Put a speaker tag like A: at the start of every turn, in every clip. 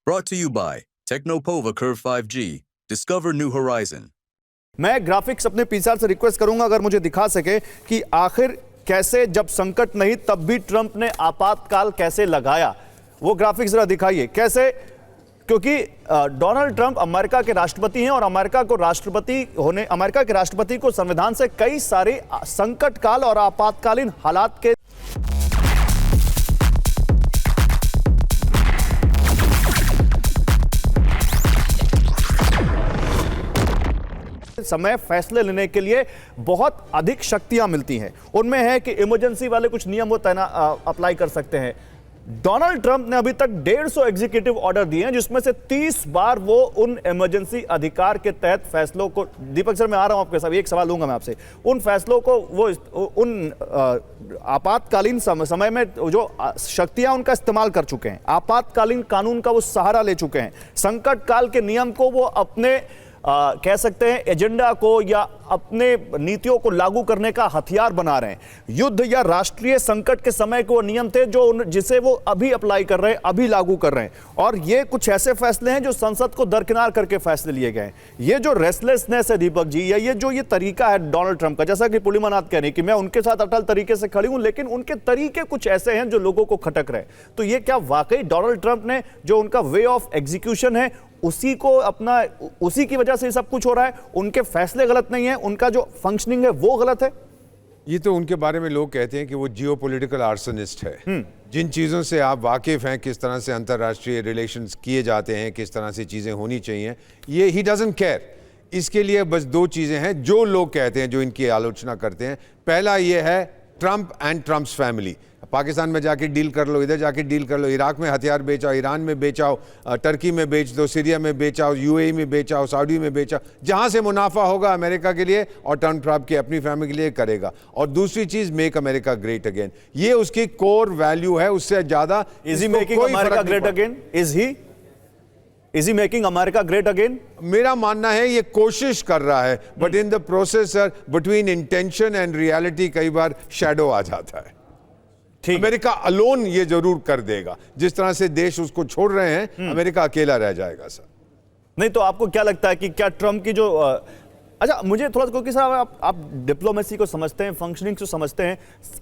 A: Brought to you by Technopova Curve 5G. Discover new horizon.
B: मैं graphics अपने PCR से request करूंगा अगर मुझे दिखा सके कि आखिर कैसे जब संकट नहीं तब भी ट्रंप ने आपातकाल कैसे लगाया, वो ग्राफिक्स जरा दिखाइए कैसे। क्योंकि डोनाल्ड ट्रंप अमेरिका के राष्ट्रपति हैं और अमेरिका के राष्ट्रपति को संविधान से कई सारे संकट काल और आपातकालीन हालात के समय फैसले लेने के लिए बहुत अधिक शक्तियां मिलती हैं। उनमें है कि इमरजेंसी वाले कुछ नियम वो अप्लाई कर सकते हैं। डोनाल्ड ट्रंप ने अभी तक 150 एग्जीक्यूटिव ऑर्डर दिए हैं, जिसमें से 30 बार वो उन इमरजेंसी अधिकार के तहत फैसलों को, दीपक सर मैं आ रहा हूं आपके साथ, एक सवाल लूंगा मैं आपसे, उन फैसलों को वो उन आपातकालीन समय में जो शक्तियां उनका इस्तेमाल कर चुके हैं, आपातकालीन कानून का वो सहारा ले चुके हैं, संकट काल के नियम को वो अपने कह सकते हैं एजेंडा को या अपने नीतियों को लागू करने का हथियार बना रहे हैं। युद्ध या राष्ट्रीय संकट के समय के वो नियम थे जिसे वो अभी अप्लाई कर रहे हैं, अभी लागू कर रहे हैं। और ये कुछ ऐसे फैसले हैं जो संसद को दरकिनार करके फैसले लिए गए। ये जो रेस्टलेसनेस है दीपक जी, या ये तरीका है डोनाल्ड ट्रंप का, जैसा कि पूर्णिमानाथ कह रहे हैं कि मैं उनके साथ अटल तरीके से खड़ी हूं, लेकिन उनके तरीके कुछ ऐसे हैं जो लोगों को खटक रहे। तो ये क्या वाकई डोनाल्ड ट्रंप ने जो उनका वे ऑफ एग्जीक्यूशन है उसी की वजह से सब कुछ हो रहा है? उनके फैसले गलत नहीं है, उनका जो फंक्शनिंग है वो गलत है?
C: ये तो उनके बारे में लोग कहते हैं कि वो जियोपॉलिटिकल आर्सनिस्ट है। जिन चीज़ों से आप वाकिफ हैं, किस तरह से अंतर्राष्ट्रीय रिलेशंस किए जाते हैं, किस तरह से चीज़ें होनी चाहिए, ये ही डजंट केयर। इसके लिए बस दो चीज़ें हैं जो लोग कहते हैं, जो इनकी आलोचना करते हैं। पहला ये है Trump and Trump's family. Pakistan में जाके डील कर लो, इधर जाके डील कर लो, इराक में हथियार बेचाओ, ईरान में बेचाओ, टर्की में बेच दो, सीरिया में बेचाओ, यूएई में बेचाओ, सऊदी में बेचाओ, जहां से मुनाफा होगा अमेरिका के लिए और ट्रंप की अपनी फैमिली के लिए करेगा। और दूसरी चीज, मेक अमेरिका ग्रेट अगेन, ये उसकी कोर वैल्यू है। उससे ज्यादा
B: is he making America great again? Is he making America great again?
C: मेरा मानना है ये कोशिश कर रहा है, but in the process between intention and reality कई बार शैडो आ जाता है। अमेरिका अलोन ये जरूर कर देगा, जिस तरह से देश उसको छोड़ रहे हैं, अमेरिका अकेला रह जाएगा सर।
B: नहीं तो आपको क्या लगता है कि क्या ट्रंप की जो अच्छा मुझे थोड़ा, क्योंकि सर आप डिप्लोमेसी को समझते हैं, फंक्शनिंग को समझते हैं,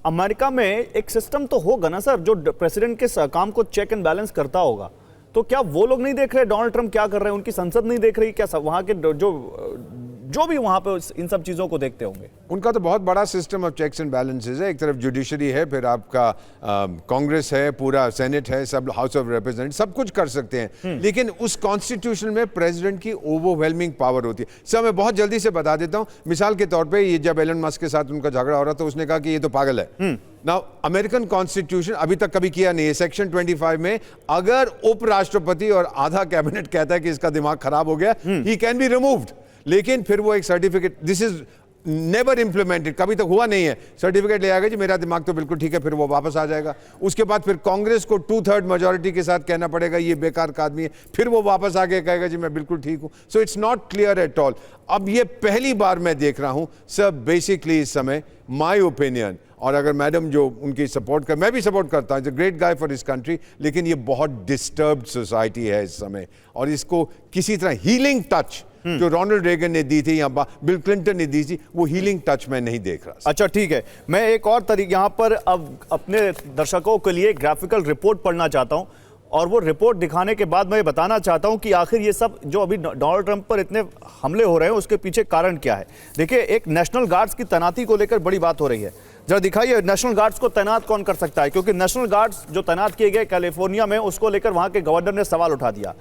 B: अमेरिका में एक सिस्टम तो होगा ना सर जो प्रेसिडेंट के काम को चेक एंड बैलेंस करता होगा। तो क्या वो लोग नहीं देख रहे डोनाल्ड ट्रंप क्या कर रहे हैं? उनकी संसद नहीं देख रही क्या? वहां के जो भी वहां पे इन सब चीजों को देखते होंगे।
C: उनका तो बहुत बड़ा system of checks and balances है। एक तरफ जुडिशरी है, फिर आपका कांग्रेस है, पूरा सेनेट है, सब हाउस ऑफ रिप्रेजेंटेटिव, सब कुछ कर सकते हैं। लेकिन उस कॉन्स्टिट्यूशन में प्रेसिडेंट की ओवरवेलमिंग पावर होती है। सर मैं बहुत जल्दी से बता देता हूं, मिसाल के तौर पर ये जब एलन मस्क के साथ उनका झगड़ा हो रहा था, उसने कहा कि ये तो पागल है। नाउ अमेरिकन कॉन्स्टिट्यूशन अभी तक कभी किया नहीं है। सेक्शन 25 में अगर उपराष्ट्रपति और आधा कैबिनेट कहता है कि इसका दिमाग खराब हो गया, ही कैन बी रिमूव्ड। लेकिन फिर वो एक certificate, this is never implemented, कभी तक हुआ नहीं है, सर्टिफिकेट ले आएगा जी मेरा दिमाग तो बिल्कुल ठीक है, फिर वो वापस आ जाएगा। उसके बाद फिर कांग्रेस को 2/3 मेजॉरिटी के साथ कहना पड़ेगा ये बेकार का आदमी है, फिर वो वापस आके कहेगा जी मैं बिल्कुल ठीक हूं। So it's not clear at all. अब ये पहली बार मैं देख रहा हूं सर, बेसिकली इस समय माई ओपिनियन, और अगर मैडम जो उनकी सपोर्ट कर, मैं भी सपोर्ट करता हूं, great guy for his country, लेकिन ये बहुत डिस्टर्ब्ड सोसाइटी है इस समय, और इसको किसी तरह हीलिंग टच जो रोनाल्ड रेगन ने दी थी या बिल क्लिंटन ने दी थी, वो हीलिंग टच मैं नहीं देख रहा।
B: अच्छा ठीक है, मैं एक और तरीके यहां पर अब अपने दर्शकों के लिए ग्राफिकल रिपोर्ट पढ़ना चाहता हूं, और वो रिपोर्ट दिखाने के बाद मैं बताना चाहता हूं कि आखिर ये सब जो अभी डोनाल्ड ट्रंप पर इतने हमले हो रहे हैं उसके पीछे कारण क्या है। देखिए, एक नेशनल गार्ड्स की तैनाती को लेकर बड़ी बात हो रही है। जरा दिखाइए नेशनल गार्ड्स को तैनात कौन कर सकता है, क्योंकि नेशनल गार्ड्स जो तैनात किए गए कैलिफोर्निया में, उसको लेकर वहां के गवर्नर ने सवाल उठा दिया।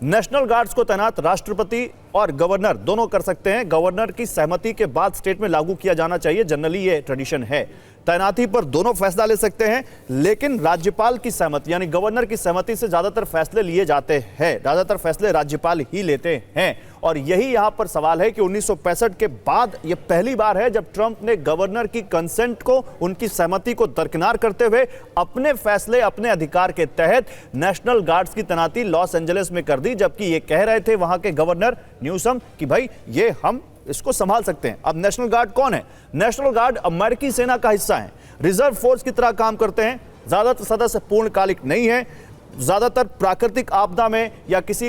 B: नेशनल गार्ड्स को तैनात राष्ट्रपति और गवर्नर दोनों कर सकते हैं। गवर्नर की सहमति के बाद स्टेट में लागू किया जाना चाहिए, जनरली ये ट्रेडिशन है। तैनाती पर दोनों फैसला ले सकते हैं, लेकिन राज्यपाल की सहमति यानी गवर्नर की सहमति से ज्यादातर फैसले लिए जाते हैं, ज्यादातर फैसले राज्यपाल ही लेते हैं। और यही यहां पर सवाल है कि 1965 के बाद यह पहली बार है जब ट्रंप ने गवर्नर की कंसेंट को, उनकी सहमति को दरकिनार करते हुए अपने फैसले, अपने अधिकार के तहत नेशनल गार्ड्स की तैनाती लॉस एंजलिस में कर दी, जबकि ये कह रहे थे वहां के गवर्नर न्यूसम कि भाई ये हम इसको संभाल सकते हैं। अब नेशनल गार्ड कौन है? नेशनल गार्ड अमेरिकी सेना का हिस्सा है, रिजर्व फोर्स की तरह काम करते हैं, ज्यादातर सदस्य पूर्णकालिक नहीं है, ज्यादातर प्राकृतिक आपदा में या किसी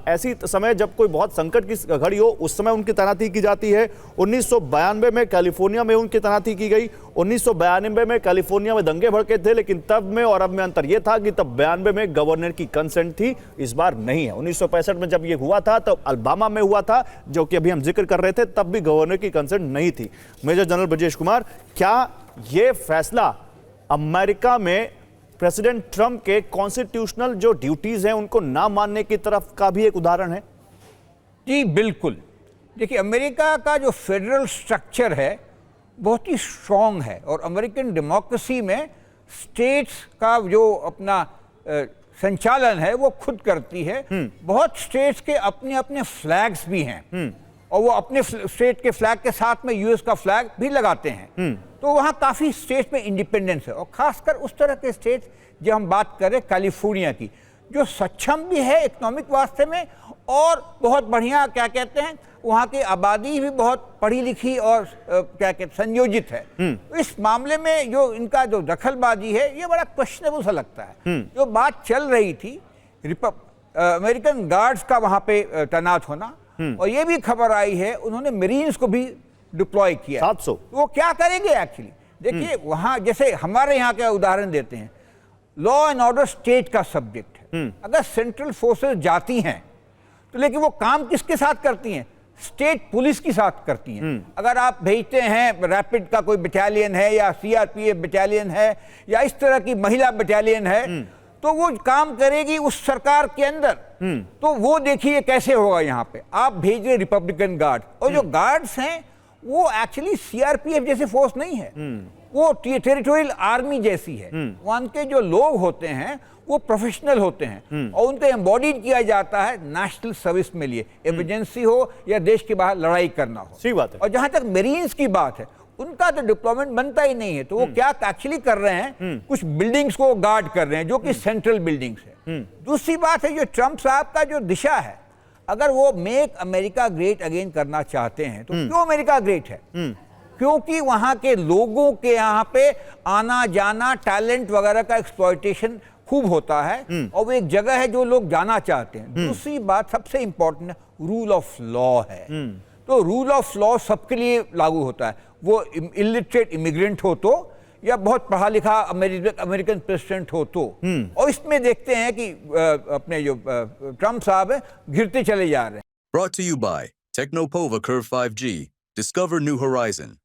B: ऐसी समय जब कोई बहुत संकट की घड़ी हो उस समय उनकी तैनाती की जाती है। 1992 में कैलिफोर्निया में उनकी तैनाती की गई। 1992 में कैलिफोर्निया में दंगे भड़के थे, लेकिन तब में और अब में अंतर यह था कि तब 92 में गवर्नर की कंसेंट थी, इस बार नहीं है। 1965 में जब ये हुआ था तब अलबामा में हुआ था, जो कि अभी हम जिक्र कर रहे थे, तब भी गवर्नर की कंसेंट नहीं थी। मेजर जनरल ब्रजेश कुमार, क्या ये फैसला अमेरिका में प्रेसिडेंट ट्रंप के कॉन्स्टिट्यूशनल जो ड्यूटीज हैं उनको ना मानने की तरफ का भी एक उदाहरण है?
D: जी बिल्कुल। देखिए, अमेरिका का जो फेडरल स्ट्रक्चर है बहुत ही स्ट्रॉन्ग है और अमेरिकन डेमोक्रेसी में स्टेट्स का जो अपना संचालन है वो खुद करती है। बहुत स्टेट्स के अपने अपने फ्लैग्स भी हैं और वो अपने स्टेट के फ्लैग के साथ में यूएस का फ्लैग भी लगाते हैं। तो वहाँ काफ़ी स्टेट्स में इंडिपेंडेंस है और खासकर उस तरह के स्टेट्स, जब हम बात करें कैलिफोर्निया की, जो सक्षम भी है इकोनॉमिक वास्ते में और बहुत बढ़िया क्या कहते हैं, वहाँ की आबादी भी बहुत पढ़ी लिखी और क्या कहते हैं संयोजित है। तो इस मामले में जो इनका जो दखलबाजी है ये बड़ा क्वेश्चनेबल सा लगता है। जो बात चल रही थी अमेरिकन गार्ड्स का वहाँ पे तैनात होना, और ये भी खबर आई है उन्होंने मरीन्स को भी डिप्लॉय किया
B: 700।
D: तो वो क्या करेंगे एक्चुअली? देखिए, वहाँ जैसे हमारे यहाँ का उदाहरण देते हैं, लॉ एंड ऑर्डर स्टेट का सब्जेक्ट है। अगर सेंट्रल फोर्सेस जाती हैं तो लेकिन वो काम किसके साथ करती हैं? स्टेट पुलिस के साथ करती हैं। अगर आप भेजते हैं रैपिड का कोई बटालियन है या सीआरपीएफ बटालियन है या इस तरह की महिला बटालियन है, तो वो काम करेगी उस सरकार के अंदर। तो वो देखिए कैसे होगा। यहाँ पे आप भेज रहे रिपब्लिकन गार्ड, और जो गार्ड्स हैं वो एक्चुअली सीआरपीएफ जैसे फोर्स नहीं है, वो टेरिटोरियल आर्मी जैसी है। वहाँ के जो लोग होते हैं वो प्रोफेशनल होते हैं और उनको एम्बॉडीड किया जाता है नेशनल सर्विस में लिए, इमरजेंसी हो या देश के बाहर लड़ाई करना हो।
B: सही बात है।
D: और जहाँ तक मरीन्स की बात है, उनका तो डिप्लॉयमेंट बनता ही नहीं है। तो वो क्या एक्चुअली कर रहे हैं, कुछ बिल्डिंग्स को गार्ड कर रहे हैं जो कि सेंट्रल बिल्डिंग्स है। दूसरी बात है, जो ट्रंप साहब का जो दिशा है, अगर वो मेक अमेरिका ग्रेट अगेन करना चाहते हैं तो क्यों अमेरिका ग्रेट है? क्योंकि वहां के लोगों के यहाँ पे आना जाना, टैलेंट वगैरह का एक्सप्लॉयटेशन खूब होता है और वो एक जगह है जो लोग जाना चाहते हैं। दूसरी बात सबसे इंपॉर्टेंट है, रूल ऑफ लॉ है। तो रूल ऑफ लॉ सबके लिए लागू होता है, वो इलिटरेट इमिग्रेंट हो तो या बहुत पढ़ा लिखा अमेरिकन प्रेसिडेंट हो तो। और इसमें देखते हैं कि अपने जो ट्रंप साहब है गिरते चले जा रहे हैं।
A: Brought to you by Technopova Curve 5G. Discover new horizon.